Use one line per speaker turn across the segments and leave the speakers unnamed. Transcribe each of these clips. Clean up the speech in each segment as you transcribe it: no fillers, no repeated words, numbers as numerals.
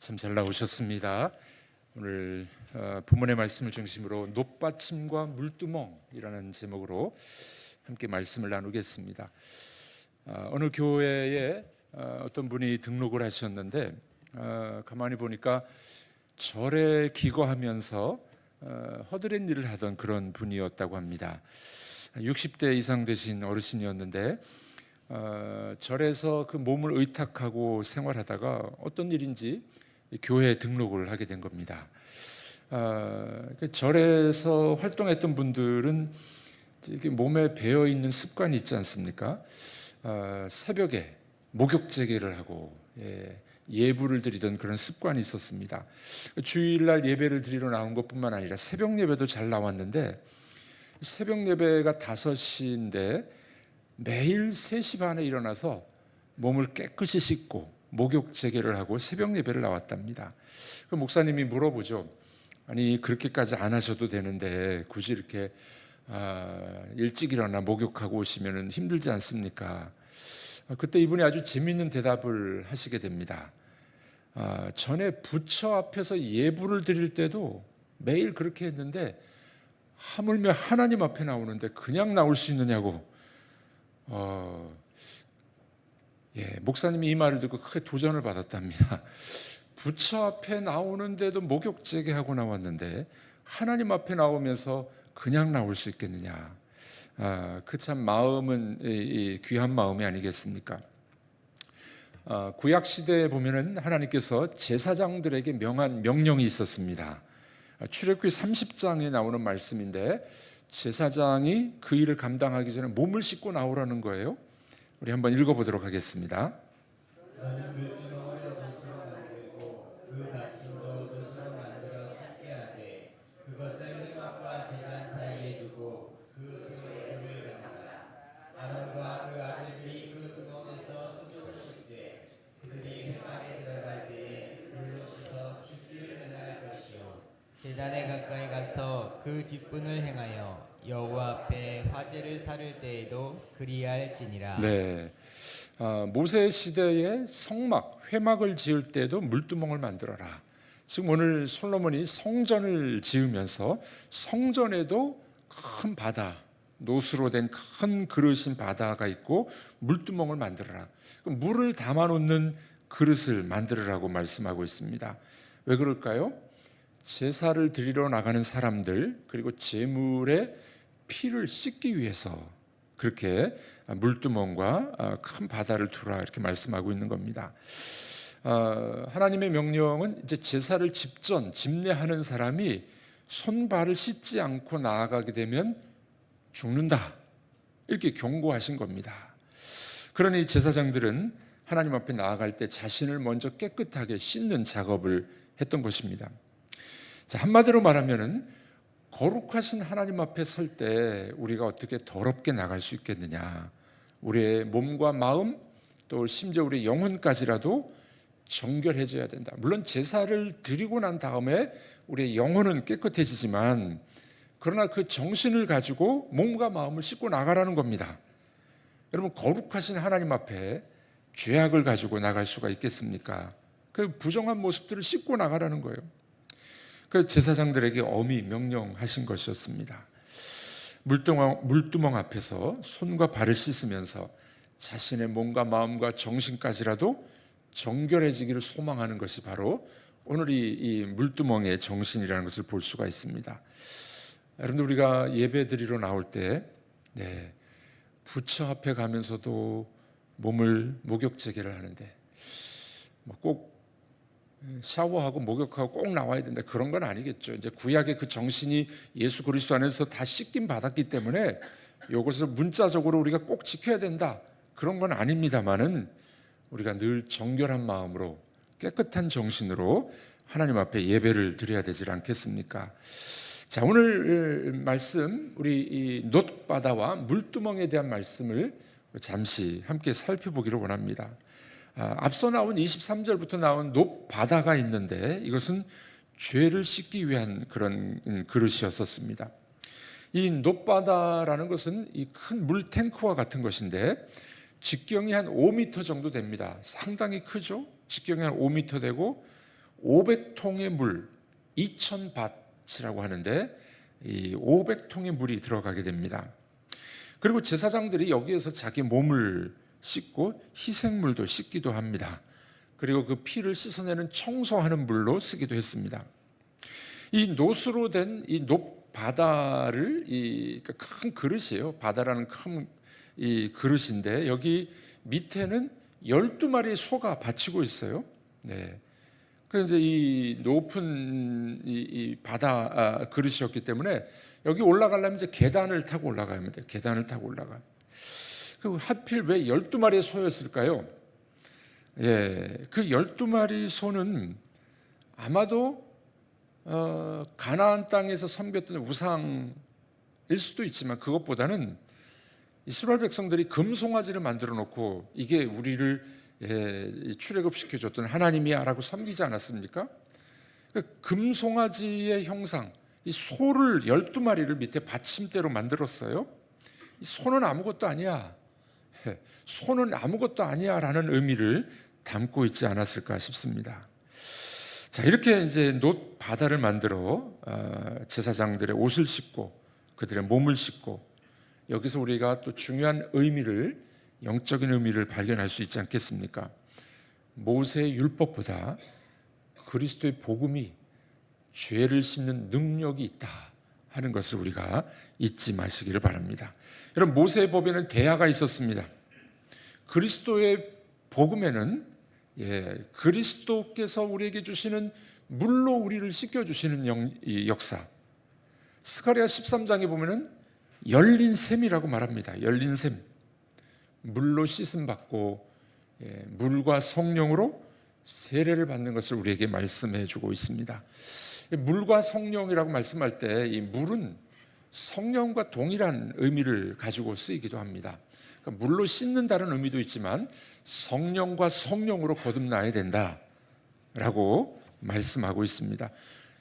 참 잘 나오셨습니다. 오늘 본문의 말씀을 중심으로 놋받침과 물두멍이라는 제목으로 함께 말씀을 나누겠습니다. 어느 교회에 어떤 분이 등록을 하셨는데 가만히 보니까 절에 기거하면서 허드렛 일을 하던 그런 분이었다고 합니다. 60대 이상 되신 어르신이었는데 절에서 그 몸을 의탁하고 생활하다가 어떤 일인지 교회에 등록을 하게 된 겁니다. 절에서 활동했던 분들은 이렇게 몸에 배어 있는 습관이 있지 않습니까? 새벽에 목욕 재개를 하고 예불을 드리던 그런 습관이 있었습니다. 주일날 예배를 드리러 나온 것뿐만 아니라 새벽 예배도 잘 나왔는데 새벽 예배가 5시인데 매일 3시 반에 일어나서 몸을 깨끗이 씻고 목욕 재개를 하고 새벽 예배를 나왔답니다. 그 목사님이 물어보죠. 아니 그렇게까지 안 하셔도 되는데 굳이 이렇게 일찍 일어나 목욕하고 오시면 힘들지 않습니까? 그때 이분이 아주 재미있는 대답을 하시게 됩니다. 전에 부처 앞에서 예불을 드릴 때도 매일 그렇게 했는데 하물며 하나님 앞에 나오는데 그냥 나올 수 있느냐고. 목사님이 이 말을 듣고 크게 도전을 받았답니다. 부처 앞에 나오는데도 목욕 재개하고 나왔는데 하나님 앞에 나오면서 그냥 나올 수 있겠느냐. 그 참 마음은 귀한 마음이 아니겠습니까? 구약 시대에 보면은 하나님께서 제사장들에게 명한 명령이 있었습니다. 출애굽기 30장에 나오는 말씀인데 제사장이 그 일을 감당하기 전에 몸을 씻고 나오라는 거예요. 우리 한번 읽어보도록 하겠습니다.
제단에 가까이 가서 그 직분을 행하여 여호와 앞에 화제를 사를 때에도 그리할지니라.
네, 모세 시대에 성막, 회막을 지을 때도 물두멍을 만들어라. 지금 오늘 솔로몬이 성전을 지으면서 성전에도 큰 바다, 노수로 된 큰 그릇인 바다가 있고 물두멍을 만들어라. 물을 담아놓는 그릇을 만들으라고 말씀하고 있습니다. 왜 그럴까요? 제사를 드리러 나가는 사람들 그리고 제물의 피를 씻기 위해서 그렇게 물두멍과 큰 바다를 두라 이렇게 말씀하고 있는 겁니다. 하나님의 명령은 이제 제사를 집례하는 사람이 손발을 씻지 않고 나아가게 되면 죽는다 이렇게 경고하신 겁니다. 그러니 제사장들은 하나님 앞에 나아갈 때 자신을 먼저 깨끗하게 씻는 작업을 했던 것입니다. 자, 한마디로 말하면은 거룩하신 하나님 앞에 설 때 우리가 어떻게 더럽게 나갈 수 있겠느냐. 우리의 몸과 마음 또 심지어 우리의 영혼까지라도 정결해져야 된다. 물론 제사를 드리고 난 다음에 우리의 영혼은 깨끗해지지만 그러나 그 정신을 가지고 몸과 마음을 씻고 나가라는 겁니다. 여러분 거룩하신 하나님 앞에 죄악을 가지고 나갈 수가 있겠습니까? 그 부정한 모습들을 씻고 나가라는 거예요. 그 제사장들에게 엄히 명령하신 것이었습니다. 물두멍 앞에서 손과 발을 씻으면서 자신의 몸과 마음과 정신까지라도 정결해지기를 소망하는 것이 바로 오늘 이 물두멍의 정신이라는 것을 볼 수가 있습니다. 여러분들 우리가 예배 드리러 나올 때 부처 앞에 가면서도 몸을 목욕 재개를 하는데 꼭 샤워하고 목욕하고 꼭 나와야 된다 그런 건 아니겠죠. 이제 구약의 그 정신이 예수 그리스도 안에서 다 씻김 받았기 때문에 이것을 문자적으로 우리가 꼭 지켜야 된다 그런 건 아닙니다만은 우리가 늘 정결한 마음으로 깨끗한 정신으로 하나님 앞에 예배를 드려야 되지 않겠습니까? 자, 오늘 말씀 우리 이 놋바다와 물두멍에 대한 말씀을 잠시 함께 살펴보기를 원합니다. 앞서 나온 23절부터 나온 놋바다가 있는데 이것은 죄를 씻기 위한 그런 그릇이었었습니다. 이 놋바다라는 것은 이 큰 물탱크와 같은 것인데 직경이 한 5m 정도 됩니다. 상당히 크죠? 직경이 한 5m 되고 500통의 물 2,000밭이라고 하는데 이 500통의 물이 들어가게 됩니다. 그리고 제사장들이 여기에서 자기 몸을 씻고 희생물도 씻기도 합니다. 그리고 그 피를 씻어내는 청소하는 물로 쓰기도 했습니다. 이 놋으로 된 이 놋바다를 큰 그릇이에요. 바다라는 큰 이 그릇인데 여기 밑에는 12마리의 소가 받치고 있어요. 네. 그래서 이 높은 이 바다 그릇이었기 때문에 여기 올라가려면 이제 계단을 타고 올라가야 합니다. 계단을 타고 올라가. 그 하필 왜 12마리의 소였을까요? 예, 그 12마리 소는 아마도 가나안 땅에서 섬겼던 우상일 수도 있지만 그것보다는 이스라엘 백성들이 금송아지를 만들어 놓고 이게 우리를 출애굽시켜줬던 하나님이야 라고 섬기지 않았습니까? 그 금송아지의 형상, 이 소를 12마리를 밑에 받침대로 만들었어요. 이 소는 아무것도 아니야. 소는 아무것도 아니야 라는 의미를 담고 있지 않았을까 싶습니다. 자, 이렇게 이제 놋 바다를 만들어 제사장들의 옷을 씻고 그들의 몸을 씻고 여기서 우리가 또 중요한 의미를, 영적인 의미를 발견할 수 있지 않겠습니까? 모세의 율법보다 그리스도의 복음이 죄를 씻는 능력이 있다 하는 것을 우리가 잊지 마시기를 바랍니다. 여러분, 모세의 법에는 대야가 있었습니다. 그리스도의 복음에는 그리스도께서 우리에게 주시는 물로 우리를 씻겨주시는 역사. 스가랴 13장에 보면은 열린 샘이라고 말합니다. 열린 샘. 물로 씻음 받고 물과 성령으로 세례를 받는 것을 우리에게 말씀해 주고 있습니다. 물과 성령이라고 말씀할 때 이 물은 성령과 동일한 의미를 가지고 쓰이기도 합니다. 그러니까 물로 씻는다는 의미도 있지만 성령과 성령으로 거듭나야 된다라고 말씀하고 있습니다.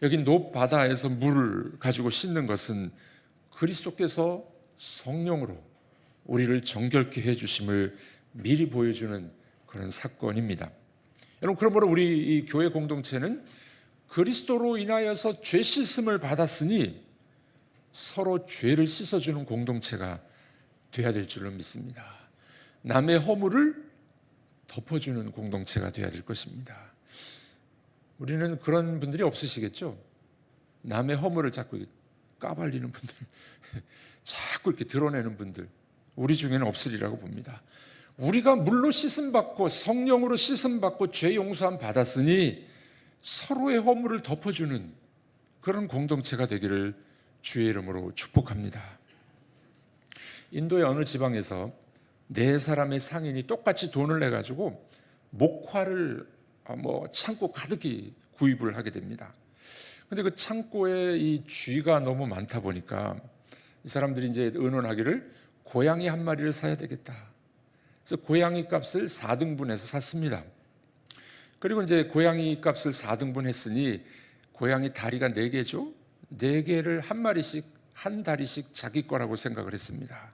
여기 놋 바다에서 물을 가지고 씻는 것은 그리스도께서 성령으로 우리를 정결케 해주심을 미리 보여주는 그런 사건입니다. 여러분, 그러므로 우리 이 교회 공동체는 그리스도로 인하여서 죄 씻음을 받았으니 서로 죄를 씻어주는 공동체가 되어야 될 줄로 믿습니다. 남의 허물을 덮어주는 공동체가 되어야 될 것입니다. 우리는 그런 분들이 없으시겠죠? 남의 허물을 자꾸 까발리는 분들, 자꾸 이렇게 드러내는 분들, 우리 중에는 없으리라고 봅니다. 우리가 물로 씻음 받고 성령으로 씻음 받고 죄 용서함 받았으니 서로의 허물을 덮어주는 그런 공동체가 되기를 주의 이름으로 축복합니다. 인도의 어느 지방에서 4사람의 상인이 똑같이 돈을 내 가지고 목화를 창고 가득히 구입을 하게 됩니다. 그런데 그 창고에 이 쥐가 너무 많다 보니까 이 사람들이 이제 의논하기를 고양이 한 마리를 사야 되겠다. 그래서 고양이 값을 4등분해서 샀습니다. 그리고 이제 고양이 값을 4등분 했으니 고양이 다리가 4개죠. 4개를 한 마리씩, 한 다리씩 자기 거라고 생각을 했습니다.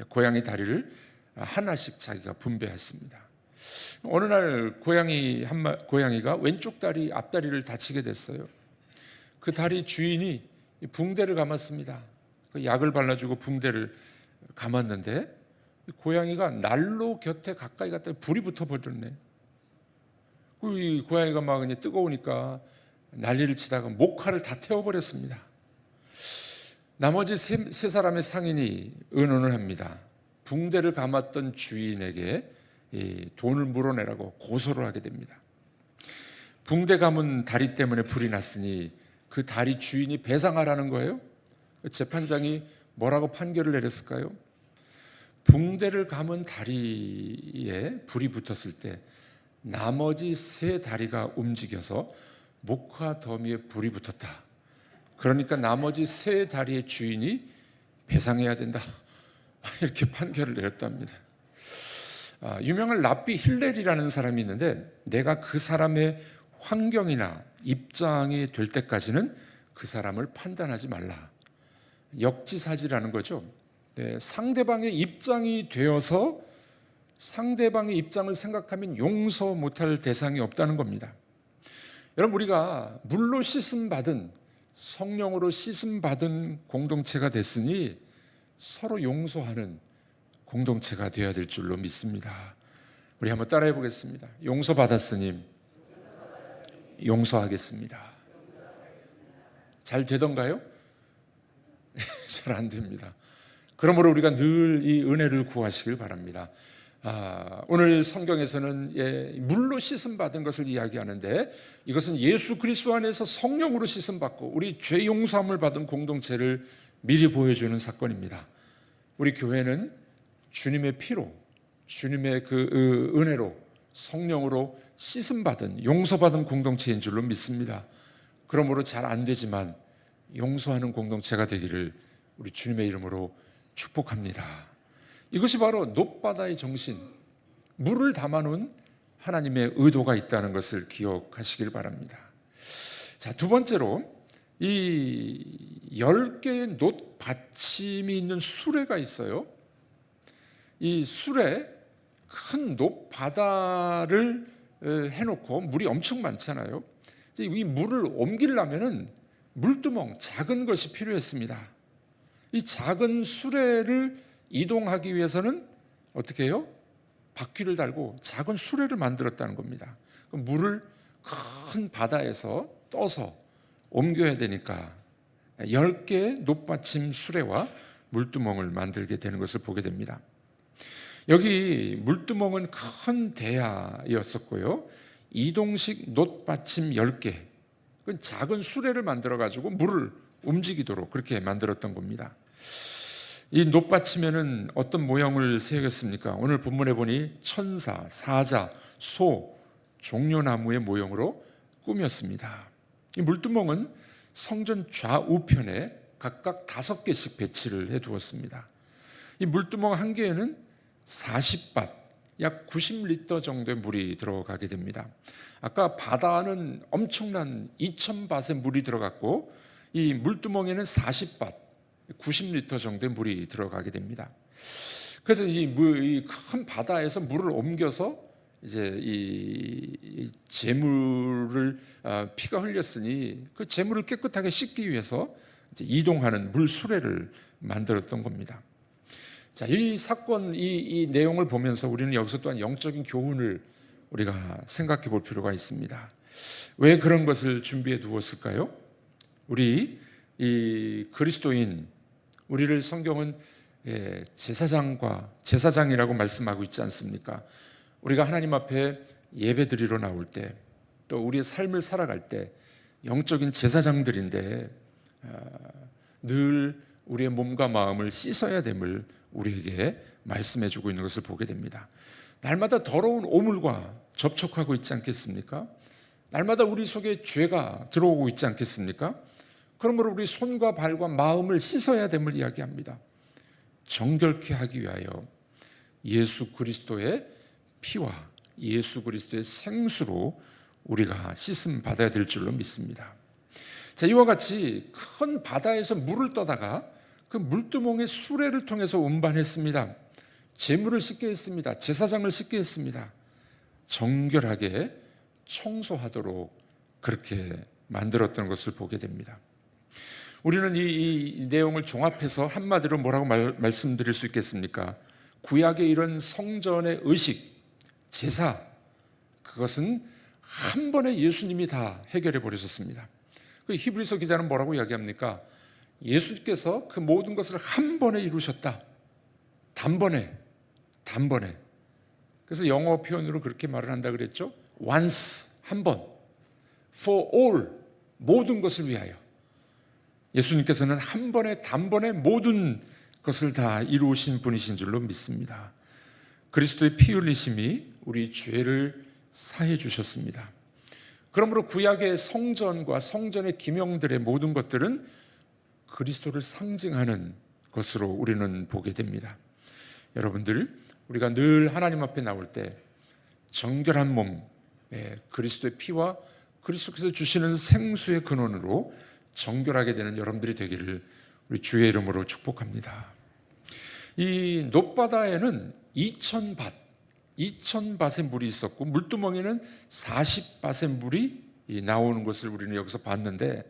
고양이 다리를 하나씩 자기가 분배했습니다. 어느 날 고양이가 왼쪽 다리, 앞다리를 다치게 됐어요. 그 다리 주인이 붕대를 감았습니다. 그 약을 발라주고 붕대를 감았는데 고양이가 난로 곁에 가까이 갔더니 불이 붙어 버렸네. 이 고양이가 막 이제 뜨거우니까 난리를 치다가 목화를 다 태워버렸습니다. 나머지 3사람의 상인이 의논을 합니다. 붕대를 감았던 주인에게 돈을 물어내라고 고소를 하게 됩니다. 붕대 감은 다리 때문에 불이 났으니 그 다리 주인이 배상하라는 거예요. 재판장이 뭐라고 판결을 내렸을까요? 붕대를 감은 다리에 불이 붙었을 때 나머지 3 다리가 움직여서 목화 더미에 불이 붙었다. 그러니까 나머지 3 다리의 주인이 배상해야 된다. 이렇게 판결을 내렸답니다. 유명한 랍비 힐렐이라는 사람이 있는데 내가 그 사람의 환경이나 입장이 될 때까지는 그 사람을 판단하지 말라. 역지사지라는 거죠. 상대방의 입장이 되어서 상대방의 입장을 생각하면 용서 못할 대상이 없다는 겁니다. 여러분, 우리가 물로 씻음 받은, 성령으로 씻음 받은 공동체가 됐으니 서로 용서하는 공동체가 되어야 될 줄로 믿습니다. 우리 한번 따라해 보겠습니다. 용서 받았으니 용서하겠습니다. 잘 되던가요? 잘 안 됩니다. 그러므로 우리가 늘 이 은혜를 구하시길 바랍니다. 오늘 성경에서는 물로 씻음 받은 것을 이야기하는데, 이것은 예수 그리스도 안에서 성령으로 씻음 받고 우리 죄 용서함을 받은 공동체를 미리 보여주는 사건입니다. 우리 교회는 주님의 피로, 주님의 그 은혜로, 성령으로 씻음 받은, 용서받은 공동체인 줄로 믿습니다. 그러므로 잘 안 되지만 용서하는 공동체가 되기를 우리 주님의 이름으로 축복합니다. 이것이 바로 높바다의 정신, 물을 담아놓은 하나님의 의도가 있다는 것을 기억하시길 바랍니다. 자, 두 번째로 이 10개의 놋 받침이 있는 수레가 있어요. 이 수레, 큰 놋바다를 해놓고 물이 엄청 많잖아요. 이 물을 옮기려면은 물두멍, 작은 것이 필요했습니다. 이 작은 수레를 이동하기 위해서는 어떻게 해요? 바퀴를 달고 작은 수레를 만들었다는 겁니다. 물을 큰 바다에서 떠서 옮겨야 되니까 10개의 놋받침 수레와 물두멍을 만들게 되는 것을 보게 됩니다. 여기 물두멍은 큰 대야였었고요, 이동식 놋받침 10개, 작은 수레를 만들어 가지고 물을 움직이도록 그렇게 만들었던 겁니다. 이 놋받침에는 어떤 모형을 새겼습니까? 오늘 본문에 보니 천사, 사자, 소, 종려나무의 모형으로 꾸몄습니다. 이 물두멍은 성전 좌우편에 각각 5개씩 배치를 해두었습니다. 이 물두멍 한 개에는 40밭, 약 90리터 정도의 물이 들어가게 됩니다. 아까 바다는 엄청난 2000밭의 물이 들어갔고, 이 물두멍에는 40밭, 90리터 정도의 물이 들어가게 됩니다. 그래서 이 큰 바다에서 물을 옮겨서 이제 이 재물을, 피가 흘렸으니 그 재물을 깨끗하게 씻기 위해서 이제 이동하는 물 수레를 만들었던 겁니다. 자, 이 사건, 이 내용을 보면서 우리는 여기서 또한 영적인 교훈을 우리가 생각해 볼 필요가 있습니다. 왜 그런 것을 준비해 두었을까요? 우리 이 그리스도인, 우리를 성경은 제사장이라고 말씀하고 있지 않습니까? 우리가 하나님 앞에 예배 드리러 나올 때, 또 우리의 삶을 살아갈 때 영적인 제사장들인데, 늘 우리의 몸과 마음을 씻어야 됨을 우리에게 말씀해 주고 있는 것을 보게 됩니다. 날마다 더러운 오물과 접촉하고 있지 않겠습니까? 날마다 우리 속에 죄가 들어오고 있지 않겠습니까? 그러므로 우리 손과 발과 마음을 씻어야 됨을 이야기합니다. 정결케 하기 위하여 예수 그리스도의 피와 예수 그리스도의 생수로 우리가 씻음 받아야 될 줄로 믿습니다. 자, 이와 같이 큰 바다에서 물을 떠다가 그 물두멍의 수레를 통해서 운반했습니다. 재물을 씻게 했습니다. 제사장을 씻게 했습니다. 정결하게 청소하도록 그렇게 만들었던 것을 보게 됩니다. 우리는 이 내용을 종합해서 한마디로 뭐라고 말씀드릴 수 있겠습니까? 구약의 이런 성전의 의식, 제사, 그것은 한 번에 예수님이 다 해결해 버리셨습니다. 그 히브리서 기자는 뭐라고 이야기합니까? 예수께서 그 모든 것을 한 번에 이루셨다. 단번에. 그래서 영어 표현으로 그렇게 말을 한다 그랬죠. once, 한 번. for all, 모든 것을 위하여. 예수님께서는 한 번에, 단번에 모든 것을 다 이루신 분이신 줄로 믿습니다. 그리스도의 피 흘리심이 우리 죄를 사해 주셨습니다. 그러므로 구약의 성전과 성전의 기명들의 모든 것들은 그리스도를 상징하는 것으로 우리는 보게 됩니다. 여러분들, 우리가 늘 하나님 앞에 나올 때 정결한 몸, 그리스도의 피와 그리스도께서 주시는 생수의 근원으로 정결하게 되는 여러분들이 되기를 우리 주의 이름으로 축복합니다. 이 놋바다에는 2000밭의 물이 있었고, 물두멍에는 40밭의 물이 나오는 것을 우리는 여기서 봤는데,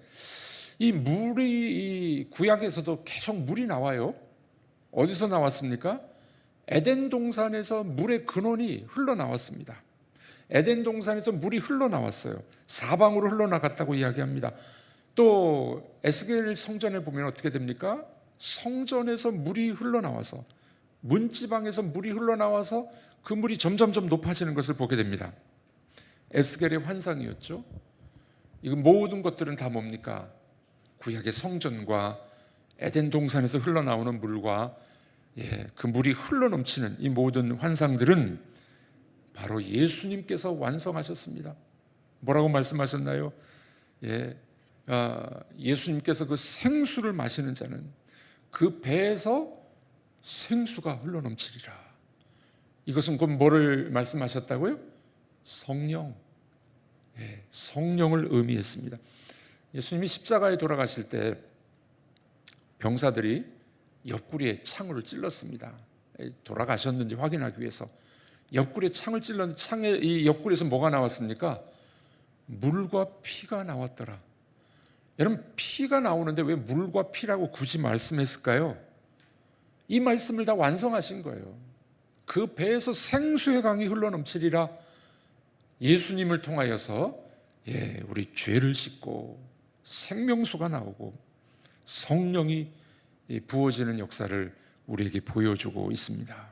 이 물이 이 구약에서도 계속 물이 나와요. 어디서 나왔습니까? 에덴 동산에서 물의 근원이 흘러나왔습니다. 에덴 동산에서 물이 흘러나왔어요. 사방으로 흘러나갔다고 이야기합니다. 또 에스겔 성전에 보면 어떻게 됩니까? 성전에서 물이 흘러나와서, 문지방에서 물이 흘러나와서 그 물이 점점점 높아지는 것을 보게 됩니다. 에스겔의 환상이었죠. 이거 모든 것들은 다 뭡니까? 구약의 성전과 에덴 동산에서 흘러나오는 물과 그 물이 흘러넘치는 이 모든 환상들은 바로 예수님께서 완성하셨습니다. 뭐라고 말씀하셨나요? 예수님께서 그 생수를 마시는 자는 그 배에서 생수가 흘러넘치리라. 이것은 곧 뭐를 말씀하셨다고요? 성령. 성령을 의미했습니다. 예수님이 십자가에 돌아가실 때 병사들이 옆구리에 창을 찔렀습니다. 돌아가셨는지 확인하기 위해서 옆구리에 창을 찔렀는데, 창의 이 옆구리에서 뭐가 나왔습니까? 물과 피가 나왔더라. 여러분, 피가 나오는데 왜 물과 피라고 굳이 말씀했을까요? 이 말씀을 다 완성하신 거예요. 그 배에서 생수의 강이 흘러넘치리라. 예수님을 통하여서 우리 죄를 씻고 생명수가 나오고 성령이 부어지는 역사를 우리에게 보여주고 있습니다.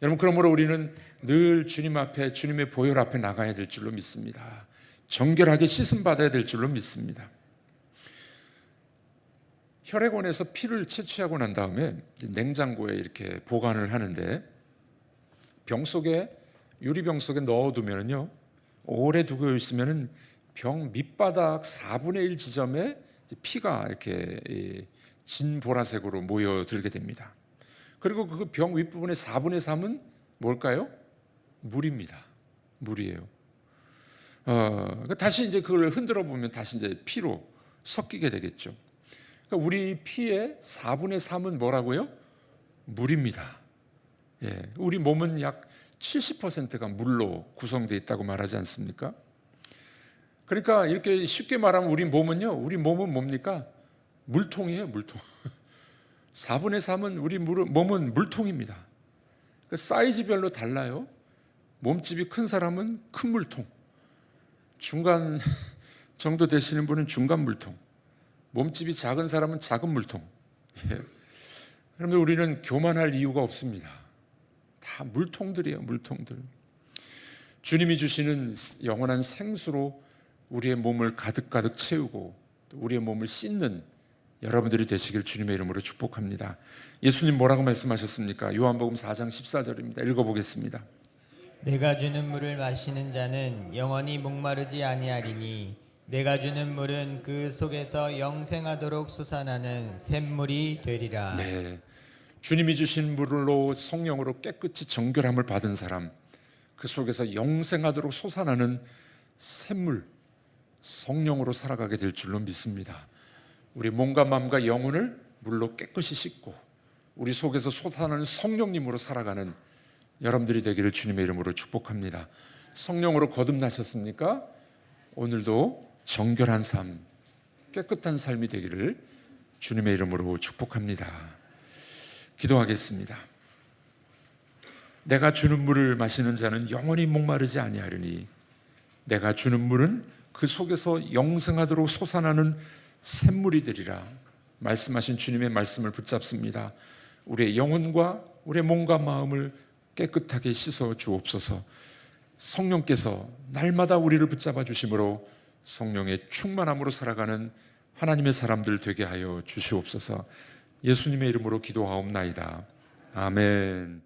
여러분, 그러므로 우리는 늘 주님 앞에, 주님의 보혈 앞에 나가야 될 줄로 믿습니다. 정결하게 씻음 받아야 될 줄로 믿습니다. 혈액원에서 피를 채취하고 난 다음에 냉장고에 이렇게 보관을 하는데, 병 속에, 유리병 속에 넣어두면요, 오래 두고 있으면은 병 밑바닥 4분의 1 지점에 피가 이렇게 진 보라색으로 모여들게 됩니다. 그리고 그 병 윗부분의 4분의 3은 뭘까요? 물입니다. 물이에요. 다시 이제 그걸 흔들어 보면 다시 이제 피로 섞이게 되겠죠. 그러니까 우리 피의 4분의 3은 뭐라고요? 물입니다. 우리 몸은 약 70%가 물로 구성되어 있다고 말하지 않습니까? 그러니까 이렇게 쉽게 말하면 우리 몸은 뭡니까? 물통이에요, 물통. 4분의 3은 우리 몸은 물통입니다. 그러니까 사이즈별로 달라요. 몸집이 큰 사람은 큰 물통, 중간 정도 되시는 분은 중간 물통, 몸집이 작은 사람은 작은 물통. 그런데 우리는 교만할 이유가 없습니다. 다 물통들이에요, 물통들. 주님이 주시는 영원한 생수로 우리의 몸을 가득가득 채우고 우리의 몸을 씻는 여러분들이 되시길 주님의 이름으로 축복합니다. 예수님 뭐라고 말씀하셨습니까? 요한복음 4장 14절입니다. 읽어보겠습니다.
내가 주는 물을 마시는 자는 영원히 목마르지 아니하리니 내가 주는 물은 그 속에서 영생하도록 솟아나는 샘물이 되리라.
주님이 주신 물로, 성령으로 깨끗이 정결함을 받은 사람, 그 속에서 영생하도록 솟아나는 샘물, 성령으로 살아가게 될 줄로 믿습니다. 우리 몸과 마음과 영혼을 물로 깨끗이 씻고 우리 속에서 솟아나는 성령님으로 살아가는 여러분들이 되기를 주님의 이름으로 축복합니다. 성령으로 거듭나셨습니까? 오늘도 정결한 삶, 깨끗한 삶이 되기를 주님의 이름으로 축복합니다. 기도하겠습니다. 내가 주는 물을 마시는 자는 영원히 목마르지 아니하리니 내가 주는 물은 그 속에서 영생하도록 솟아나는 샘물이 되리라. 말씀하신 주님의 말씀을 붙잡습니다. 우리의 영혼과 우리의 몸과 마음을 깨끗하게 씻어 주옵소서. 성령께서 날마다 우리를 붙잡아 주심으로 성령의 충만함으로 살아가는 하나님의 사람들 되게 하여 주시옵소서. 예수님의 이름으로 기도하옵나이다. 아멘.